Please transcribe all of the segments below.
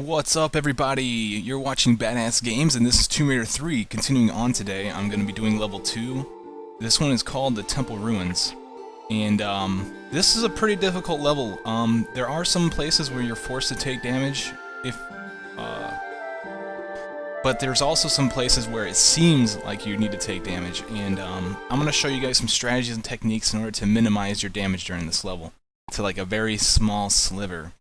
What's up, everybody? You're watching Badass Games, and this is Tomb Raider 3. Continuing on today, I'm going to be doing level 2. This one is called the Temple Ruins. And, this is a pretty difficult level. There are some places where you're forced to take damage, but there's also some places where it seems like you need to take damage. And, I'm going to show you guys some strategies and techniques in order to minimize your damage during this level to, like, a very small sliver.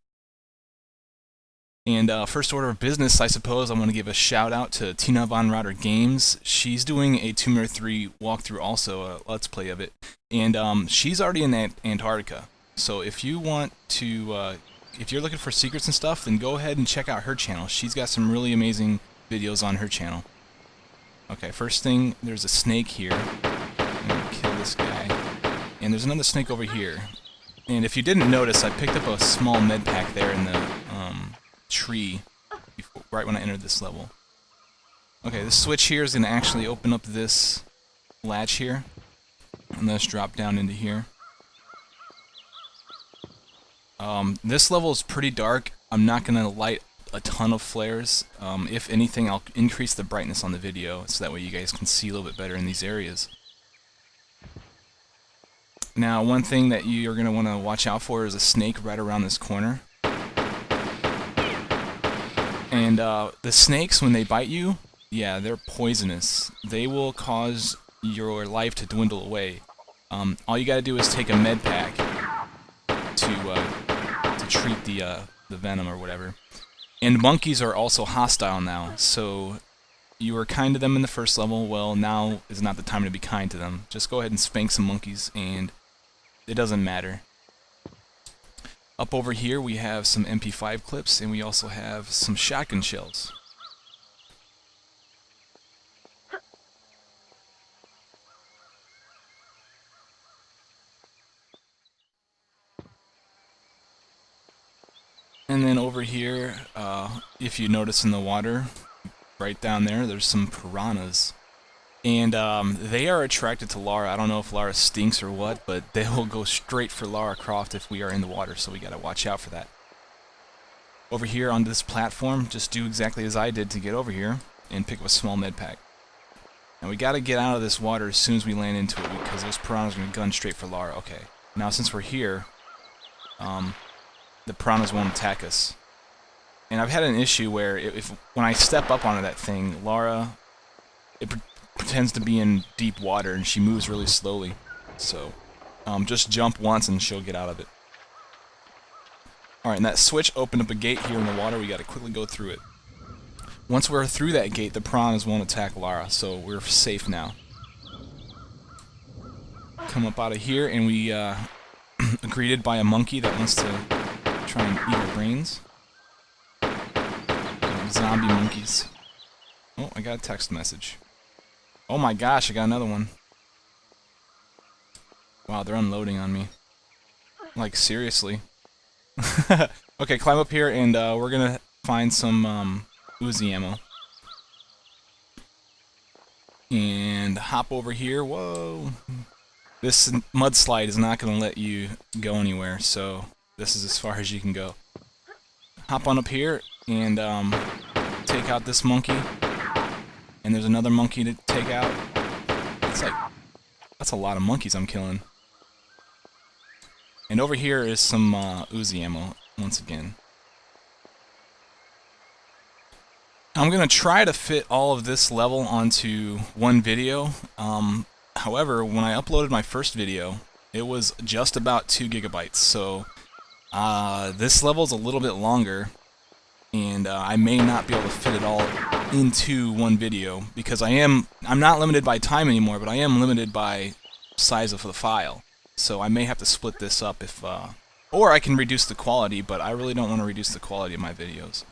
And first order of business, I suppose, I want to give a shout out to Tina Von Rotter Games. She's doing a Tomb Raider 3 walkthrough, also a Let's Play of it. And she's already in Antarctica. So if you want to, if you're looking for secrets and stuff, then go ahead and check out her channel. She's got some really amazing videos on her channel. Okay, first thing, there's a snake here. I'm going to kill this guy. And there's another snake over here. And if you didn't notice, I picked up a small med pack there in the tree before, right when I entered this level. Okay, this switch here is going to actually open up this latch here, and let's drop down into here. This level is pretty dark. I'm not going to light a ton of flares. If anything, I'll increase the brightness on the video so that way you guys can see a little bit better in these areas. Now, one thing that you're going to want to watch out for is a snake right around this corner. And the snakes, when they bite you, yeah, they're poisonous. They will cause your life to dwindle away. All you gotta do is take a med pack to treat the venom or whatever. And monkeys are also hostile now, so you were kind to them in the first level. Well, now is not the time to be kind to them. Just go ahead and spank some monkeys, and it doesn't matter. Up over here we have some MP5 clips, and we also have some shotgun shells. And then over here, if you notice in the water, right down there, there's some piranhas. And they are attracted to Lara. I don't know if Lara stinks or what, but they will go straight for Lara Croft if we are in the water, so we gotta watch out for that. Over here on this platform, just do exactly as I did to get over here, and pick up a small med pack. And we gotta get out of this water as soon as we land into it, because those piranhas are gonna gun straight for Lara. Okay, now since we're here, the piranhas won't attack us. And I've had an issue where when I step up onto that thing, Lara, it pretends to be in deep water, and she moves really slowly. So, just jump once and she'll get out of it. Alright, and that switch opened up a gate here in the water. We gotta quickly go through it. Once we're through that gate, the piranhas won't attack Lara, so we're safe now. Come up out of here, and we are greeted by a monkey that wants to try and eat our brains. Zombie monkeys. Oh, I got a text message. Oh my gosh, I got another one. Wow, they're unloading on me. Like, seriously. Okay, climb up here, and we're gonna find some Uzi ammo. And hop over here. Whoa! This mudslide is not gonna let you go anywhere, so this is as far as you can go. Hop on up here, and take out this monkey. And there's another monkey to take out. That's a lot of monkeys I'm killing. And over here is some Uzi ammo, once again. I'm going to try to fit all of this level onto one video. However, when I uploaded my first video, it was just about 2 gigabytes. So this level is a little bit longer, and I may not be able to fit it all into one video, because I'm not limited by time anymore, but I am limited by size of the file. So I may have to split this up if, or I can reduce the quality, but I really don't want to reduce the quality of my videos.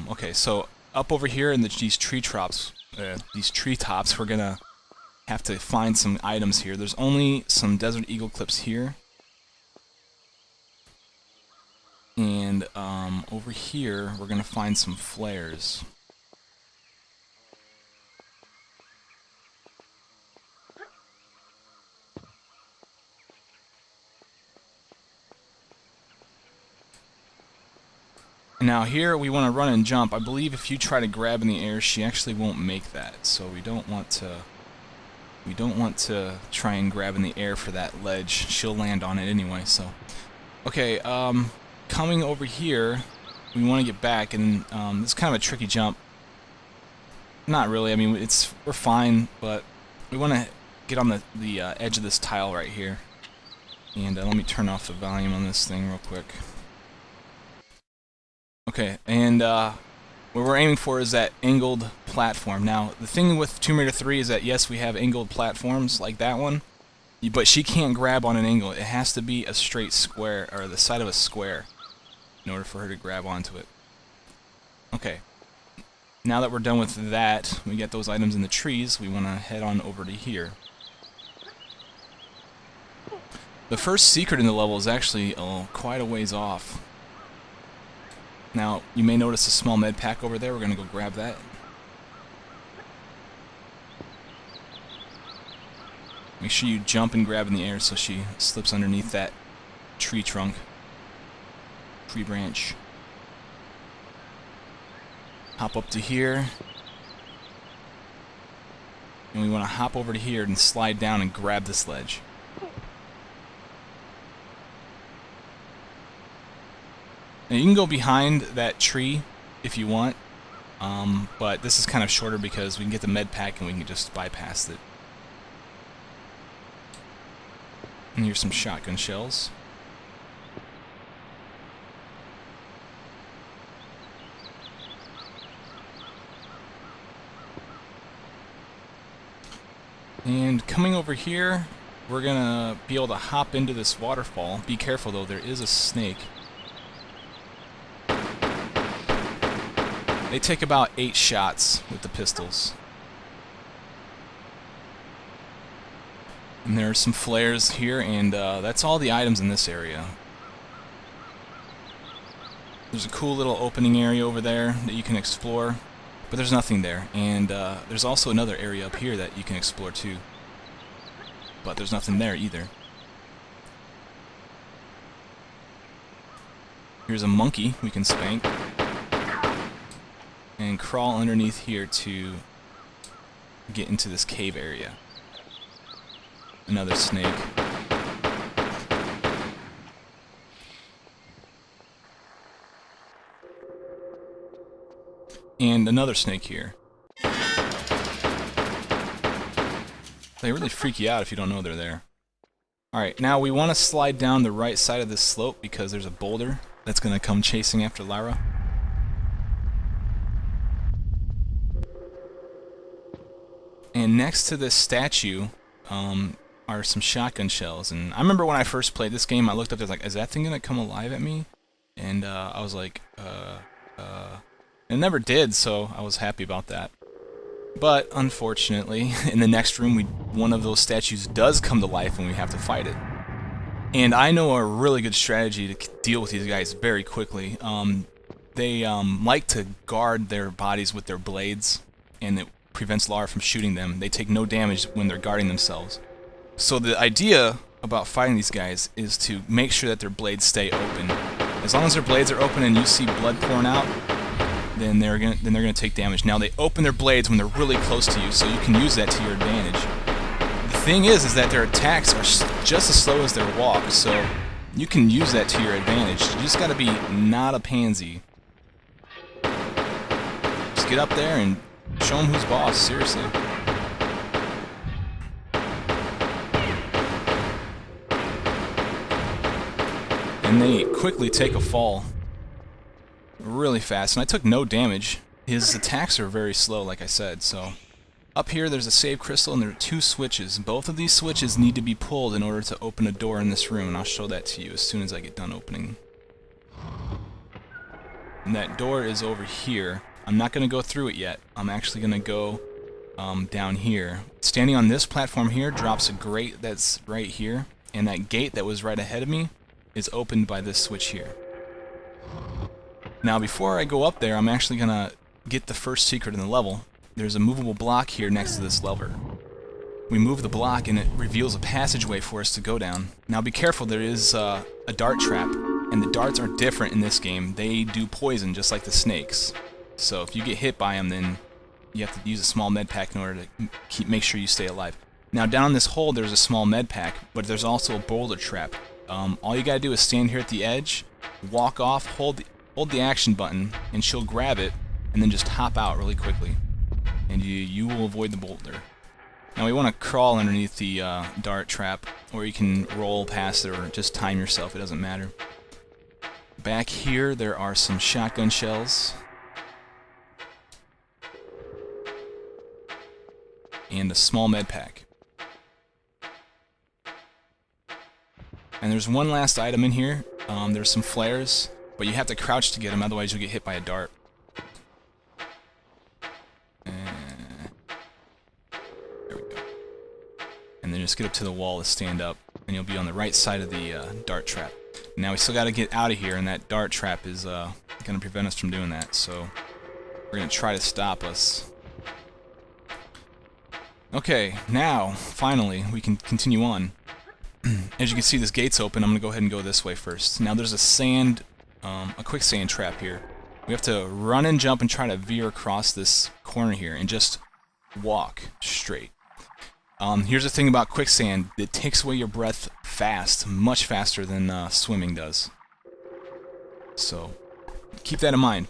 Okay, so up over here in these treetops, we're gonna have to find some items here. There's only some Desert Eagle clips here. And over here, we're going to find some flares. Now here we want to run and jump. I believe if you try to grab in the air, she actually won't make that. So we don't want to try and grab in the air for that ledge. She'll land on it anyway. So okay, coming over here, we want to get back, and it's kind of a tricky jump. Not really. I mean, we're fine, but we want to get on the edge of this tile right here. And let me turn off the volume on this thing real quick. Okay, and what we're aiming for is that angled platform. Now, the thing with Tomb Raider 3 is that, yes, we have angled platforms like that one, but she can't grab on an angle. It has to be a straight square, or the side of a square, in order for her to grab onto it. Okay, now that we're done with that, we get those items in the trees, we want to head on over to here. The first secret in the level is actually quite a ways off. Now, you may notice a small med pack over there. We're going to go grab that. Make sure you jump and grab in the air so she slips underneath that tree trunk. Tree branch. Hop up to here. And we want to hop over to here and slide down and grab this ledge. Now you can go behind that tree if you want, but this is kind of shorter because we can get the med pack and we can just bypass it. And here's some shotgun shells. And coming over here, we're gonna be able to hop into this waterfall. Be careful though, there is a snake. They take about 8 shots with the pistols. And there are some flares here, and that's all the items in this area. There's a cool little opening area over there that you can explore, but there's nothing there. And there's also another area up here that you can explore too, but there's nothing there either. Here's a monkey we can spank. And crawl underneath here to get into this cave area. Another snake. And another snake here. They really freak you out if you don't know they're there. Alright, now we want to slide down the right side of this slope because there's a boulder that's going to come chasing after Lara. And next to this statue are some shotgun shells. And I remember when I first played this game, I looked up there, like, is that thing going to come alive at me? And I was like, it never did, so I was happy about that. But, unfortunately, in the next room, one of those statues does come to life and we have to fight it. And I know a really good strategy to deal with these guys very quickly. They like to guard their bodies with their blades, and it prevents Lara from shooting them. They take no damage when they're guarding themselves. So the idea about fighting these guys is to make sure that their blades stay open. As long as their blades are open and you see blood pouring out, then they're gonna take damage. Now they open their blades when they're really close to you, so you can use that to your advantage. The thing is that their attacks are just as slow as their walk, so you can use that to your advantage. You just gotta be not a pansy. Just get up there and show them who's boss, seriously. And they quickly take a fall. Really fast. And I took no damage. His attacks are very slow, like I said, so... Up here there's a save crystal and there are 2 switches. Both of these switches need to be pulled in order to open a door in this room, and I'll show that to you as soon as I get done opening. And that door is over here. I'm not going to go through it yet. I'm actually going to go down here. Standing on this platform here drops a grate that's right here, and that gate that was right ahead of me is opened by this switch here. Now before I go up there, I'm actually going to get the first secret in the level. There's a movable block here next to this lever. We move the block and it reveals a passageway for us to go down. Now be careful, there is a dart trap And the darts are different in this game. They do poison just like the snakes. So if you get hit by them, then you have to use a small med pack in order to make sure you stay alive. Now down this hole there's a small med pack, but there's also a boulder trap. All you gotta do is stand here at the edge, walk off, hold the action button, and she'll grab it, and then just hop out really quickly. And you will avoid the boulder. Now we want to crawl underneath the dart trap, or you can roll past it or just time yourself, it doesn't matter. Back here there are some shotgun shells. And a small med pack. And there's one last item in here. There's some flares, but you have to crouch to get them, otherwise you'll get hit by a dart. There we go. And then just get up to the wall to stand up, and you'll be on the right side of the dart trap. Now we still got to get out of here, and that dart trap is going to prevent us from doing that, so we're going to try to stop us. Okay, now, finally, we can continue on. As you can see, this gate's open. I'm going to go ahead and go this way first. Now there's a quicksand trap here. We have to run and jump and try to veer across this corner here and just walk straight. Here's the thing about quicksand. It takes away your breath fast, much faster than swimming does. So, keep that in mind.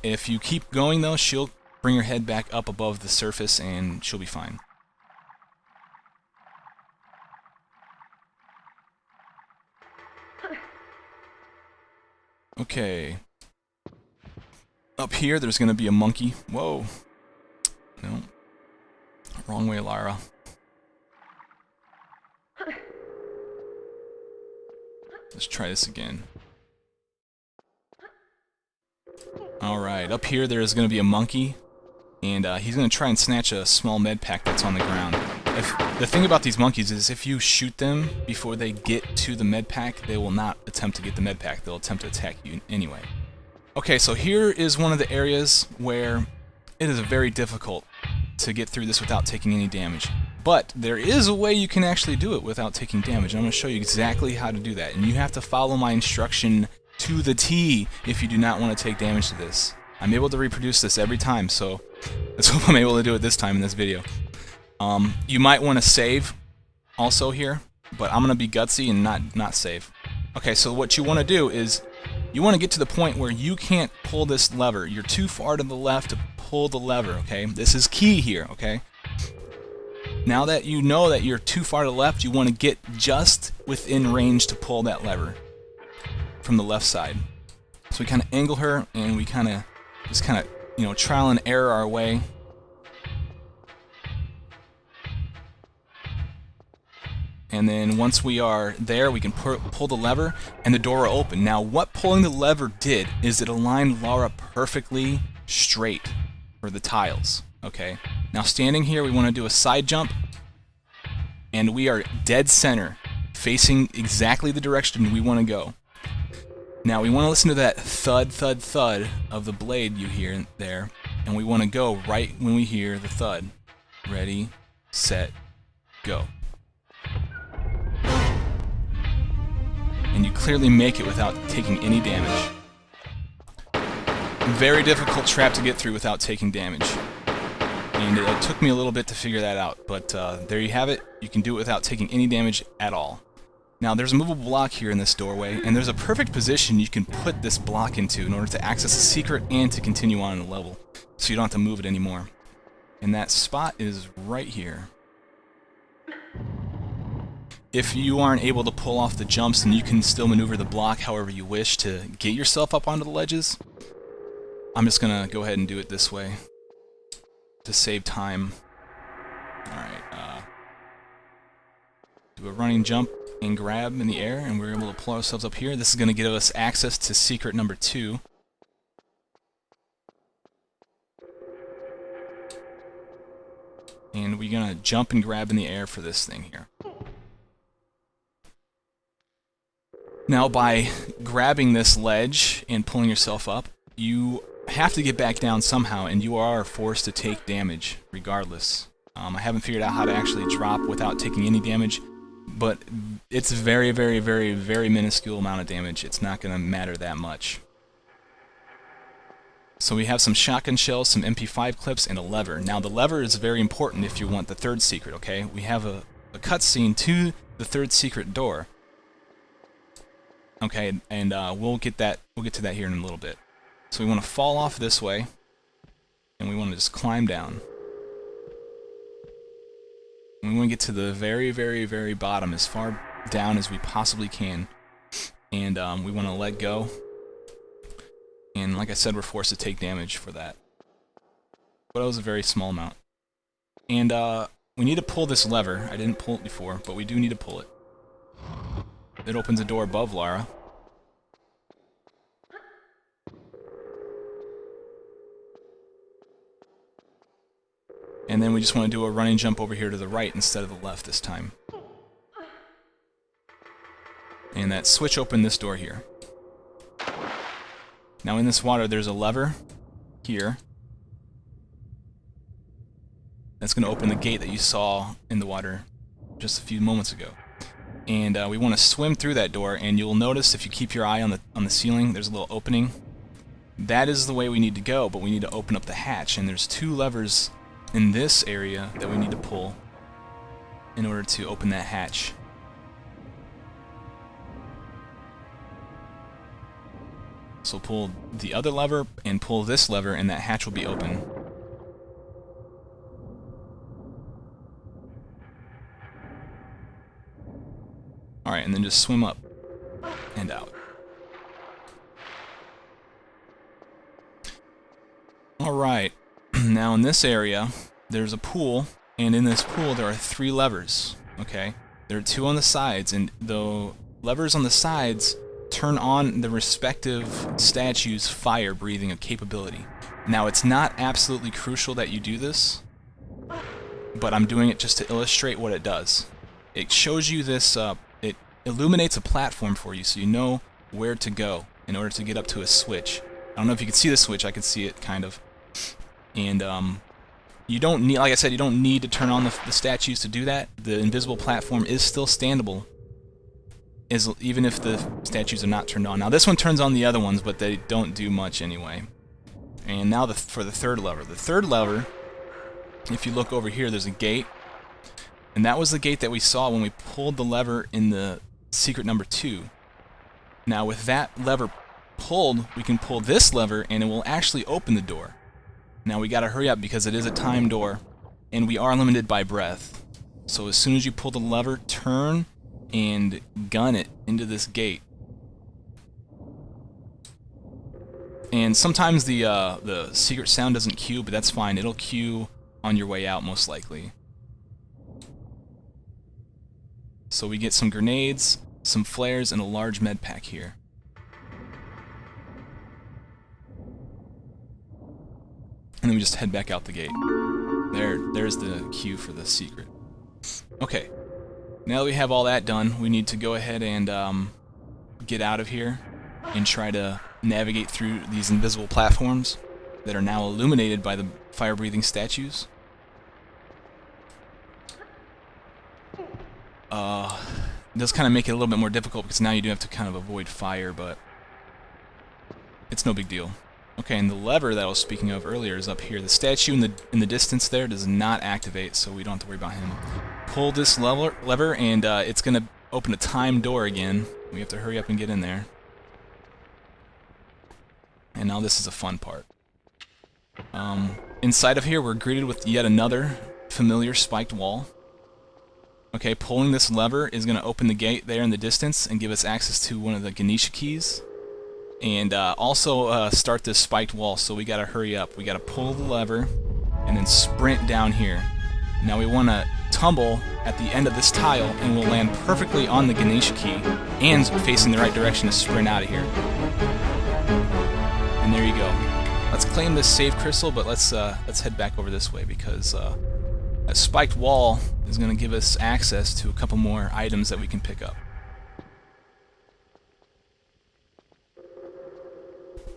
If you keep going though, she'll bring her head back up above the surface and she'll be fine. Okay. Up here, there's going to be a monkey. Whoa. No. Wrong way, Lara. Let's try this again. Alright, up here there's going to be a monkey. And he's going to try and snatch a small med pack that's on the ground. The thing about these monkeys is if you shoot them before they get to the med pack, they will not attempt to get the med pack. They'll attempt to attack you anyway. Okay, so here is one of the areas where it is very difficult to get through this without taking any damage. But there is a way you can actually do it without taking damage. I'm going to show you exactly how to do that. And you have to follow my instruction to the T if you do not want to take damage to this. I'm able to reproduce this every time, so let's hope I'm able to do it this time in this video. You might want to save also here, but I'm going to be gutsy and not save. Okay, so what you want to do is you want to get to the point where you can't pull this lever. You're too far to the left to pull the lever, okay? This is key here, okay? Now that you know that you're too far to the left, you want to get just within range to pull that lever from the left side. So we kind of angle her and we kind of just trial and error our way. And then once we are there, we can pull the lever, and the door will open. Now, what pulling the lever did is it aligned Lara perfectly straight for the tiles. Okay. Now, standing here, we want to do a side jump, and we are dead center, facing exactly the direction we want to go. Now, we want to listen to that thud, thud, thud of the blade you hear there, and we want to go right when we hear the thud. Ready, set, go. And you clearly make it without taking any damage. Very difficult trap to get through without taking damage. And it took me a little bit to figure that out, but there you have it. You can do it without taking any damage at all. Now there's a movable block here in this doorway, and there's a perfect position you can put this block into in order to access a secret and to continue on in the level, so you don't have to move it anymore. And that spot is right here. If you aren't able to pull off the jumps, then you can still maneuver the block however you wish to get yourself up onto the ledges. I'm just going to go ahead and do it this way to save time. Alright, do a running jump and grab in the air, and we're able to pull ourselves up here. This is going to give us access to secret number 2. And we're going to jump and grab in the air for this thing here. Now, by grabbing this ledge and pulling yourself up, you have to get back down somehow, and you are forced to take damage regardless. I haven't figured out how to actually drop without taking any damage. but it's very, very, very, very minuscule amount of damage. It's not going to matter that much. So we have some shotgun shells, some MP5 clips, and a lever. Now the lever is very important if you want the third secret, okay? We have a cutscene to the third secret door. Okay, and we'll get to that here in a little bit. So we want to fall off this way, and we want to just climb down. And we want to get to the very, very, very bottom, as far down as we possibly can. And we want to let go. And like I said, we're forced to take damage for that. But it was a very small amount. And we need to pull this lever. I didn't pull it before, but we do need to pull it. It opens a door above Lara. And then we just want to do a running jump over here to the right instead of the left this time. And that switch opened this door here. Now in this water there's a lever here. That's going to open the gate that you saw in the water just a few moments ago. And we want to swim through that door, and you'll notice if you keep your eye on the ceiling, there's a little opening. That is the way we need to go, but we need to open up the hatch, and there's two levers in this area that we need to pull in order to open that hatch. So pull the other lever and pull this lever, and that hatch will be open. Alright, and then just swim up and out. Alright, now in this area, there's a pool, and in this pool there are 3 levers, okay? There are 2 on the sides, and the levers on the sides turn on the respective statue's fire-breathing capability. Now, it's not absolutely crucial that you do this, but I'm doing it just to illustrate what it does. It shows you this, it illuminates a platform for you so you know where to go in order to get up to a switch. I don't know if you can see the switch, I can see it kind of. And you don't need, like I said, you don't need to turn on the statues to do that. The invisible platform is still standable, even if the statues are not turned on. Now this one turns on the other ones, but they don't do much anyway. And now for the third lever. The third lever, if you look over here, there's a gate. And that was the gate that we saw when we pulled the lever in the secret number 2. Now with that lever pulled, we can pull this lever and it will actually open the door. Now we gotta hurry up because it is a timed door and we are limited by breath. So as soon as you pull the lever, turn and gun it into this gate. And sometimes the secret sound doesn't cue, but that's fine. It'll cue on your way out most likely. So we get some grenades, some flares, and a large med pack here. And then we just head back out the gate. There's the cue for the secret. Okay, now that we have all that done, we need to go ahead and get out of here and try to navigate through these invisible platforms that are now illuminated by the fire-breathing statues. It does kind of make it a little bit more difficult because now you do have to kind of avoid fire, but it's no big deal. Okay, and the lever that I was speaking of earlier is up here. The statue in the distance there does not activate, so we don't have to worry about him. Pull this lever and it's going to open a timed door again. We have to hurry up and get in there. And now this is a fun part. Inside of here, we're greeted with yet another familiar spiked wall. Okay, pulling this lever is going to open the gate there in the distance and give us access to one of the Ganesha keys. And also start this spiked wall, so we got to hurry up. We got to pull the lever and then sprint down here. Now we want to tumble at the end of this tile and we'll land perfectly on the Ganesha key and facing the right direction to sprint out of here. And there you go. Let's claim this save crystal, but let's head back over this way because a spiked wall is going to give us access to a couple more items that we can pick up.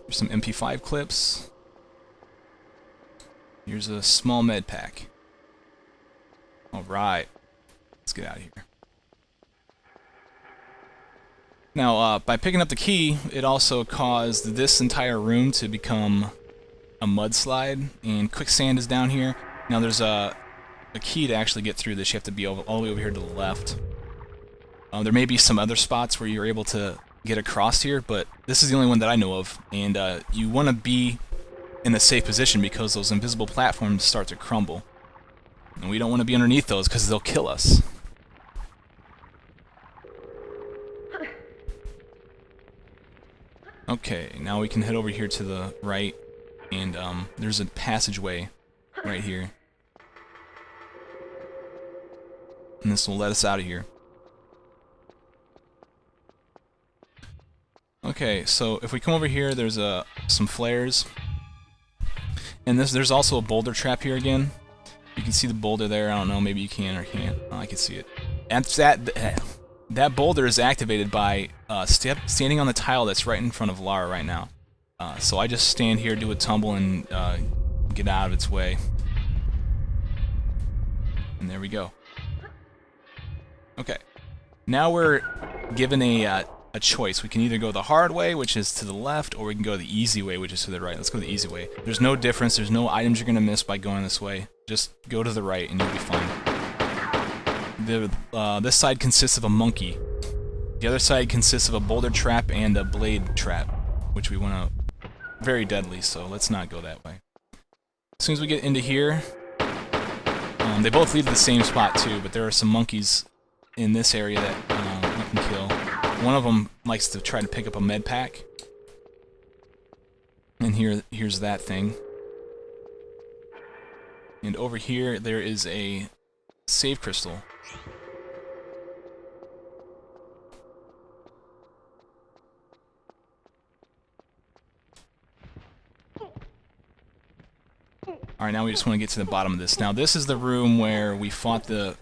Here's some MP5 clips. Here's a small med pack. Alright, let's get out of here. Now, by picking up the key, it also caused this entire room to become a mudslide, and quicksand is down here. Now there's a key to actually get through this. You have to be all the way over here to the left. There may be some other spots where you're able to get across here, but this is the only one that I know of, and you want to be in a safe position because those invisible platforms start to crumble. And we don't want to be underneath those because they'll kill us. Okay, now we can head over here to the right, and there's a passageway right here. And this will let us out of here. Okay, so if we come over here, there's some flares. And there's also a boulder trap here again. You can see the boulder there. I don't know, maybe you can or can't. Oh, I can see it. And that boulder is activated by standing on the tile that's right in front of Lara right now. So I just stand here, do a tumble, and get out of its way. And there we go. Okay. Now we're given a choice. We can either go the hard way, which is to the left, or we can go the easy way, which is to the right. Let's go the easy way. There's no difference. There's no items you're going to miss by going this way. Just go to the right and you'll be fine. This side consists of a monkey. The other side consists of a boulder trap and a blade trap, which we want to... very deadly, so let's not go that way. As soon as we get into here, they both lead to the same spot too, but there are some monkeys in this area that we can kill. One of them likes to try to pick up a med pack. And here's that thing. And over here, there is a save crystal. Alright, now we just want to get to the bottom of this. Now, this is the room where we fought the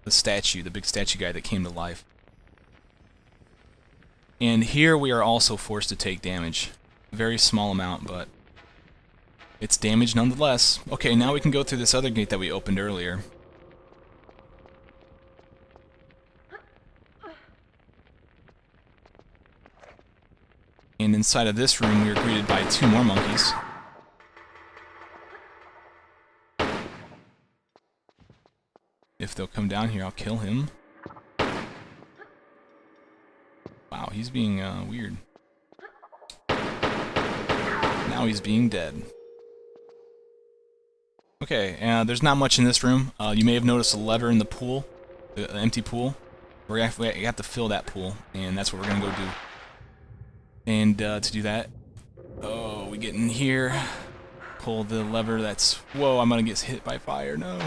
statue, the big statue guy that came to life. And here we are also forced to take damage. A very small amount, but it's damage nonetheless. Okay, now we can go through this other gate that we opened earlier. And inside of this room, we are greeted by 2 more monkeys. If they'll come down here, I'll kill him. Wow, he's being weird. Now he's being dead. Okay, there's not much in this room. You may have noticed a lever in the pool, the empty pool. We have to fill that pool, and that's what we're gonna go do. And to do that, oh, we get in here, pull the lever. That's whoa! I'm gonna get hit by fire. No.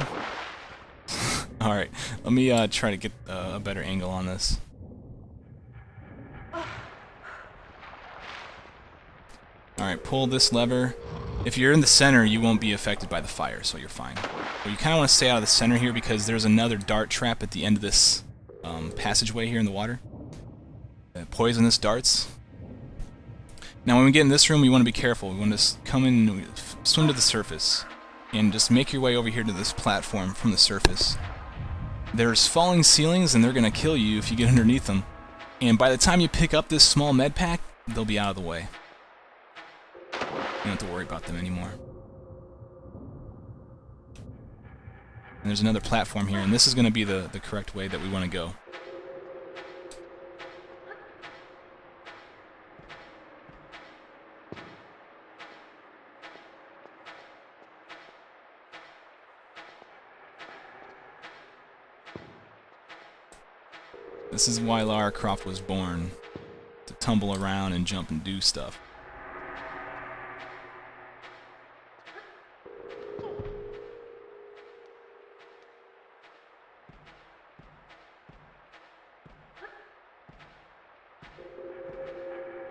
All right, let me try to get a better angle on this. Alright, pull this lever. If you're in the center, you won't be affected by the fire, so you're fine. But you kind of want to stay out of the center here because there's another dart trap at the end of this passageway here in the water. Poisonous darts. Now when we get in this room, we want to be careful. We want to come in and swim to the surface. And just make your way over here to this platform from the surface. There's falling ceilings, and they're going to kill you if you get underneath them. And by the time you pick up this small med pack, they'll be out of the way. You don't have to worry about them anymore. And there's another platform here, and this is going to be the correct way that we want to go. This is why Lara Croft was born, to tumble around and jump and do stuff.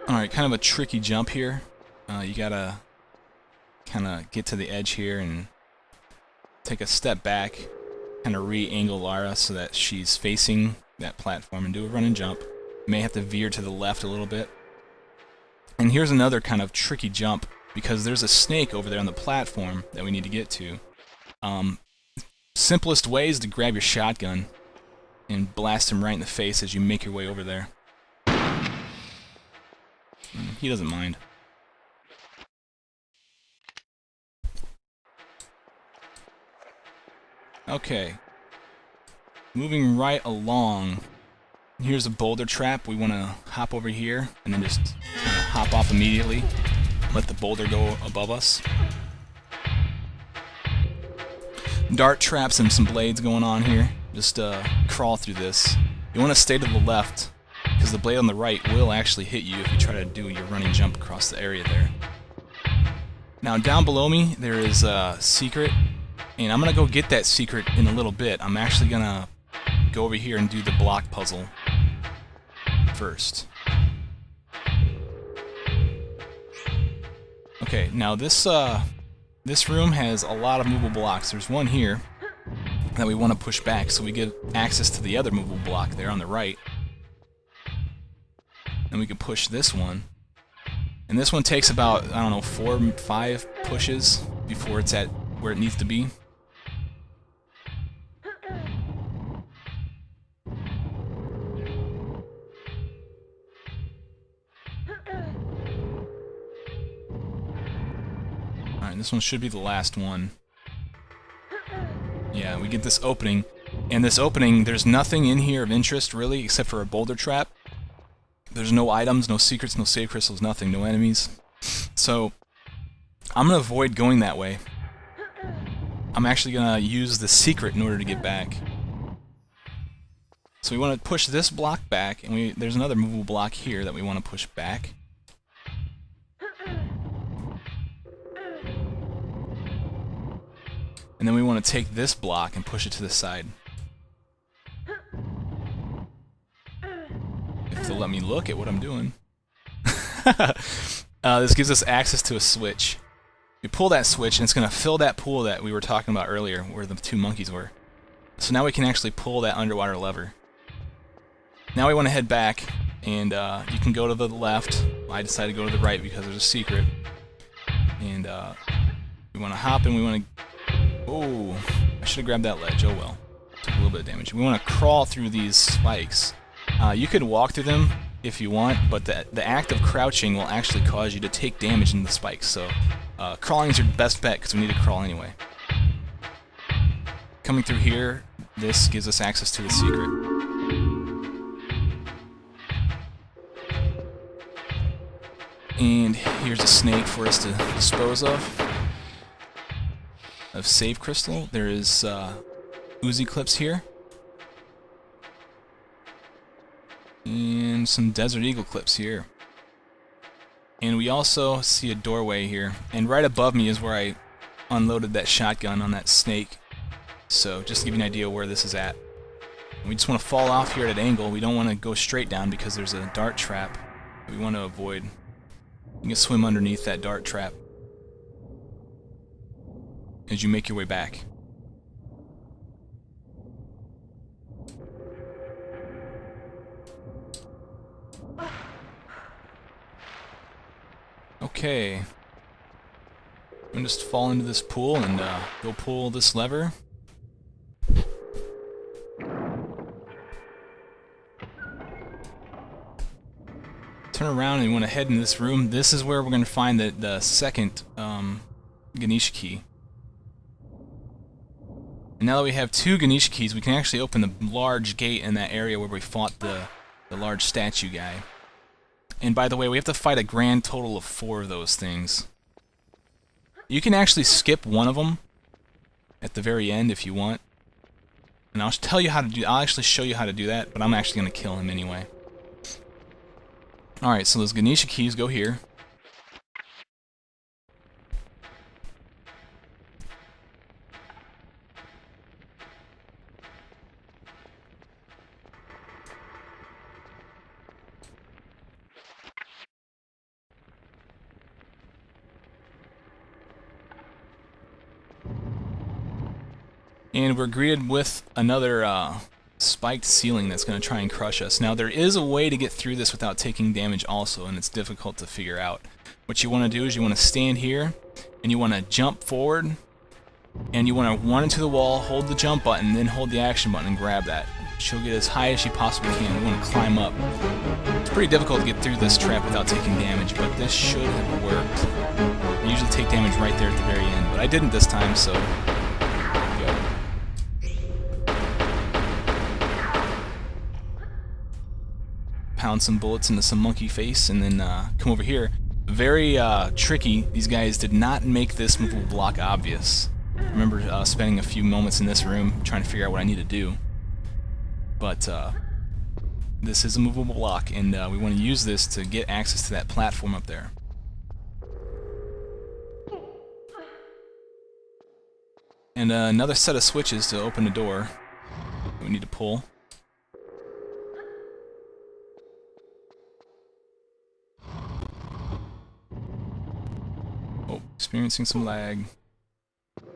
Alright, kind of a tricky jump here. You gotta kind of get to the edge here and take a step back, kind of re-angle Lara so that she's facing that platform and do a run and jump. You may have to veer to the left a little bit. And here's another kind of tricky jump because there's a snake over there on the platform that we need to get to. Simplest way is to grab your shotgun and blast him right in the face as you make your way over there. he doesn't mind. Okay. Moving right along. Here's a boulder trap. We want to hop over here and then just kind of hop off immediately. Let the boulder go above us. Dart traps and some blades going on here. Just crawl through this. You want to stay to the left, because the blade on the right will actually hit you if you try to do your running jump across the area there. Now down below me there is a secret, and I'm going to go get that secret in a little bit. I'm actually going to go over here and do the block puzzle first. Okay, now this room has a lot of movable blocks. There's one here that we want to push back so we get access to the other movable block there on the right. And we can push this one. And this one takes about, I don't know, 4 or 5 pushes before it's at where it needs to be. Alright, this one should be the last one. Yeah, we get this opening. And this opening, there's nothing in here of interest, really, except for a boulder trap. There's no items, no secrets, no save crystals, nothing, no enemies. So, I'm going to avoid going that way. I'm actually going to use the secret in order to get back. So we want to push this block back, and there's another movable block here that we want to push back. And then we want to take this block and push it to the side. If they'll let me look at what I'm doing. This gives us access to a switch. We pull that switch and it's going to fill that pool that we were talking about earlier, where the 2 monkeys were. So now we can actually pull that underwater lever. Now we want to head back, and you can go to the left. I decided to go to the right because there's a secret. And we want to hop and we want to... Oh, I should have grabbed that ledge. Oh well. Took a little bit of damage. We want to crawl through these spikes. You could walk through them if you want, but the act of crouching will actually cause you to take damage in the spikes. So crawling is your best bet because we need to crawl anyway. Coming through here, this gives us access to the secret. And here's a snake for us to dispose of save crystal. There is Uzi clips here. And some Desert Eagle clips here. And we also see a doorway here. And right above me is where I unloaded that shotgun on that snake. So just to give you an idea where this is at. And we just want to fall off here at an angle. We don't want to go straight down because there's a dart trap that we want to avoid. You can swim underneath that dart trap as you make your way back. Okay. I'm gonna just fall into this pool and go pull this lever. Turn around and you want to head in this room. This is where we're going to find the second Ganesha key. And now that we have 2 Ganesha keys, we can actually open the large gate in that area where we fought the large statue guy. And by the way, we have to fight a grand total of 4 of those things. You can actually skip one of them at the very end if you want. And I'll tell you how to do. I'll actually show you how to do that, but I'm actually going to kill him anyway. Alright, so those Ganesha keys go here. And we're greeted with another spiked ceiling that's going to try and crush us. Now there is a way to get through this without taking damage also, and it's difficult to figure out. What you want to do is you want to stand here, and you want to jump forward, And you want to run into the wall, hold the jump button, then hold the action button and grab that. She'll get as high as she possibly can. You want to climb up. It's pretty difficult to get through this trap without taking damage, but this should have worked. I usually take damage right there at the very end, but I didn't this time, so go. Pound some bullets into some monkey face, and then come over here. Very tricky. These guys did not make this movable block obvious. I remember spending a few moments in this room trying to figure out what I need to do. But this is a movable block, and we want to use this to get access to that platform up there. And another set of switches to open the door we need to pull. Oh, experiencing some lag.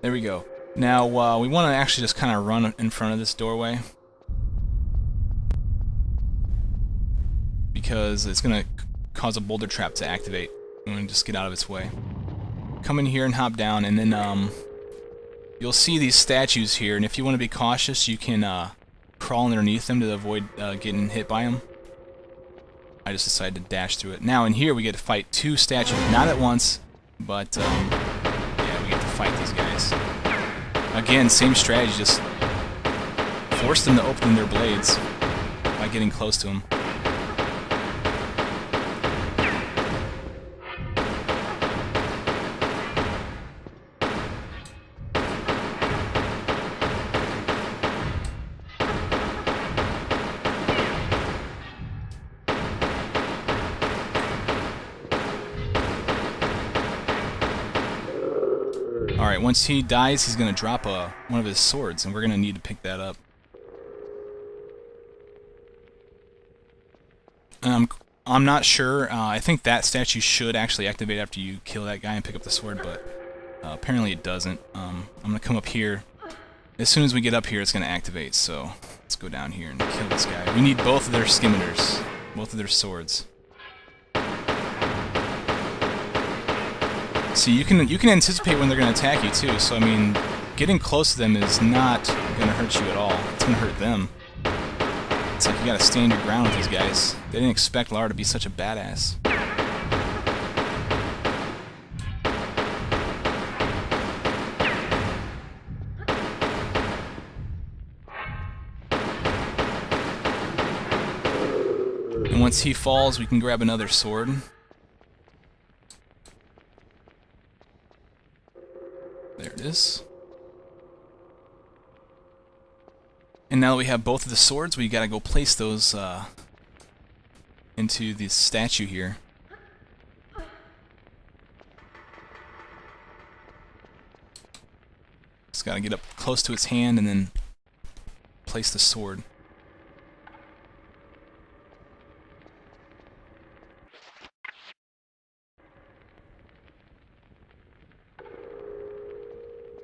There we go. Now, we want to actually just kind of run in front of this doorway, because it's going to cause a boulder trap to activate. We want to just get out of its way. Come in here and hop down, and then you'll see these statues here, and if you want to be cautious, you can crawl underneath them to avoid getting hit by them. I just decided to dash through it. Now in here we get to fight two statues, not at once, but yeah, we get to fight these guys. Again, same strategy, just force them to open their blades by getting close to them. Alright, once he dies, he's going to drop one of his swords, and we're going to need to pick that up. I'm not sure. I think that statue should actually activate after you kill that guy and pick up the sword, but apparently it doesn't. I'm going to come up here. As soon as we get up here, it's going to activate, so let's go down here and kill this guy. We need both of their scimitars, both of their swords. See, you can anticipate when they're going to attack you too, so I mean, getting close to them is not going to hurt you at all. It's going to hurt them. It's like you got to stand your ground with these guys. They didn't expect Lara to be such a badass. And once he falls, we can grab another sword. There it is. And now that we have both of the swords, we gotta go place those into this statue here. Just gotta get up close to its hand and then place the sword.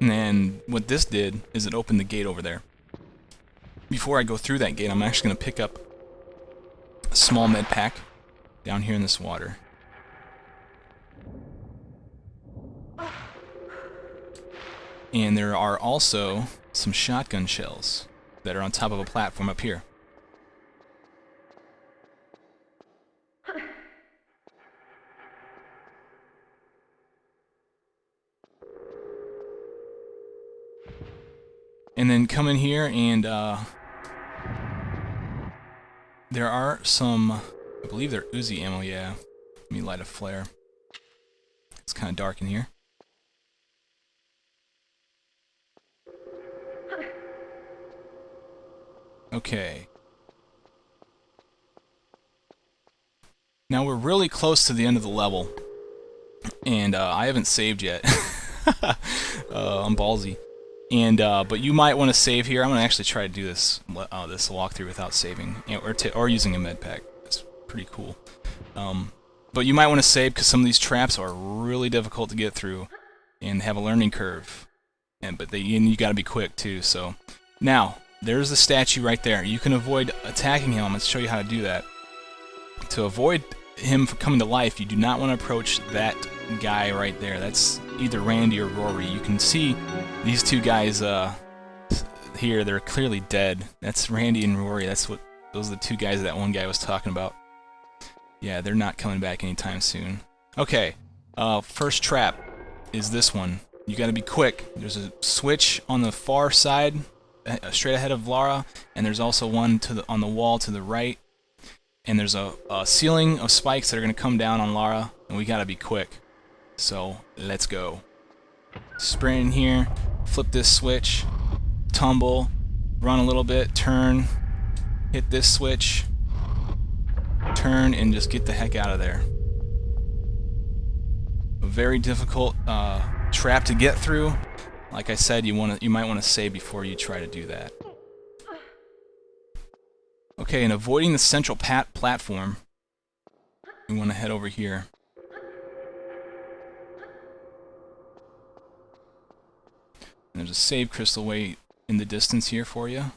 And what this did is it opened the gate over there. Before I go through that gate, I'm actually going to pick up a small med pack down here in this water. And there are also some shotgun shells that are on top of a platform up here. And then come in here and there are some, I believe they're Uzi ammo, yeah. Let me light a flare. It's kind of dark in here. Okay. Now we're really close to the end of the level. And I haven't saved yet. I'm ballsy. And but you might want to save here. I'm going to actually try to do this this walkthrough without saving, or using a med pack. That's pretty cool. But you might want to save because some of these traps are really difficult to get through and have a learning curve. And you got to be quick too. So now there's the statue right there. You can avoid attacking him. Let's show you how to do that. To avoid him coming to life, you do not want to approach that guy right there. That's either Randy or Rory. You can see these two guys here. They're clearly dead. That's Randy and Rory. Those are the two guys that one guy was talking about. Yeah, they're not coming back anytime soon. Okay, first trap is this one. You got to be quick. There's a switch on the far side, straight ahead of Lara, and there's also one on the wall to the right. And there's a ceiling of spikes that are going to come down on Lara, and we got to be quick. So let's go. Sprint in here, flip this switch, tumble, run a little bit, turn, hit this switch, turn, and just get the heck out of there. A very difficult trap to get through. Like I said, you might want to save before you try to do that. Okay, and avoiding the central platform, we want to head over here. And there's a save crystal way in the distance here for you.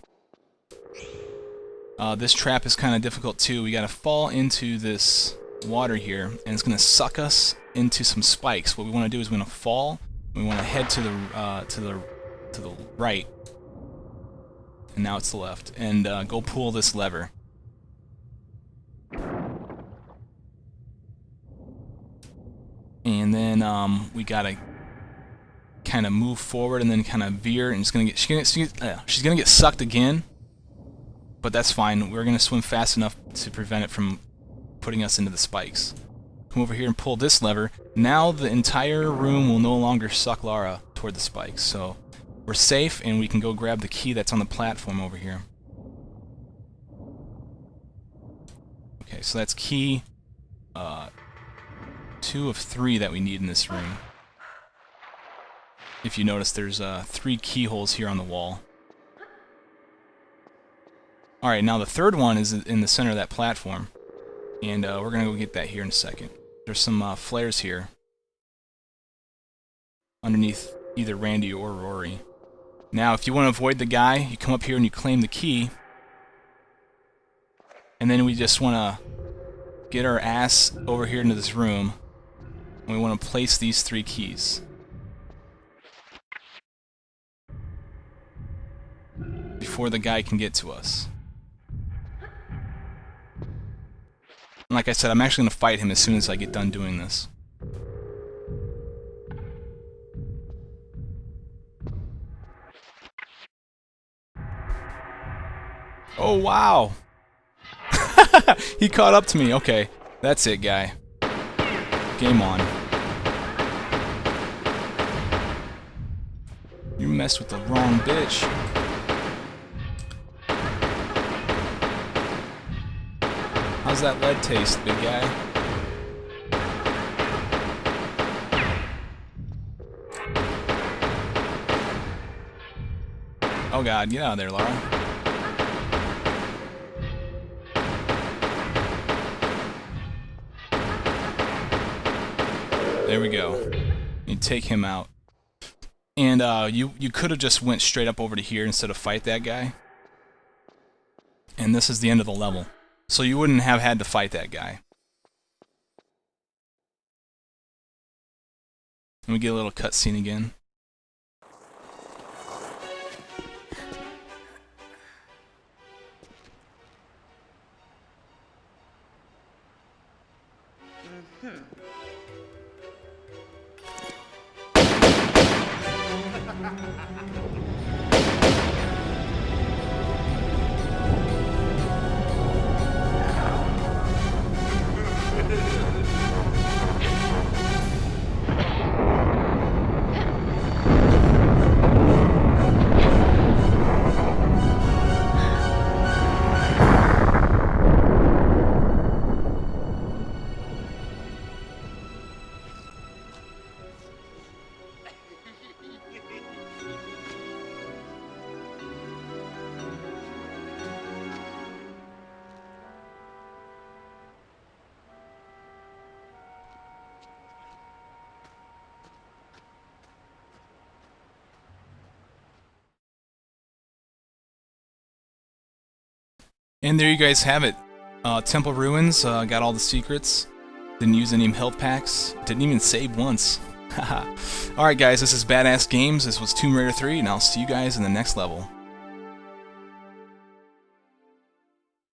This trap is kind of difficult too. We got to fall into this water here, and it's going to suck us into some spikes. What we want to do is we want to fall. We want to head to the right, and now it's the left, and go pull this lever. And then we gotta kind of move forward and then kind of veer, and she's gonna get sucked again. But that's fine. We're gonna swim fast enough to prevent it from putting us into the spikes. Come over here and pull this lever. Now the entire room will no longer suck Lara toward the spikes. So we're safe, and we can go grab the key that's on the platform over here. Okay, so that's key 2 of 3 that we need in this room. If you notice, there's 3 keyholes here on the wall. Alright, now the third one is in the center of that platform. And we're going to go get that here in a second. There's some flares here underneath either Randy or Rory. Now, if you want to avoid the guy, you come up here and you claim the key. And then we just want to get our ass over here into this room. And we want to place these 3 keys. Before the guy can get to us. And like I said, I'm actually going to fight him as soon as I get done doing this. Oh, wow! He caught up to me. Okay, that's it, guy. Game on. You messed with the wrong bitch. How's that lead taste, big guy? Oh god, get out of there, Lara. There we go. You take him out. And you could have just went straight up over to here instead of fight that guy. And this is the end of the level. So you wouldn't have had to fight that guy. And we get a little cutscene again. And there you guys have it. Temple Ruins, got all the secrets. Didn't use any health packs. Didn't even save once. Haha. Alright guys, this is Badass Games. This was Tomb Raider 3, and I'll see you guys in the next level.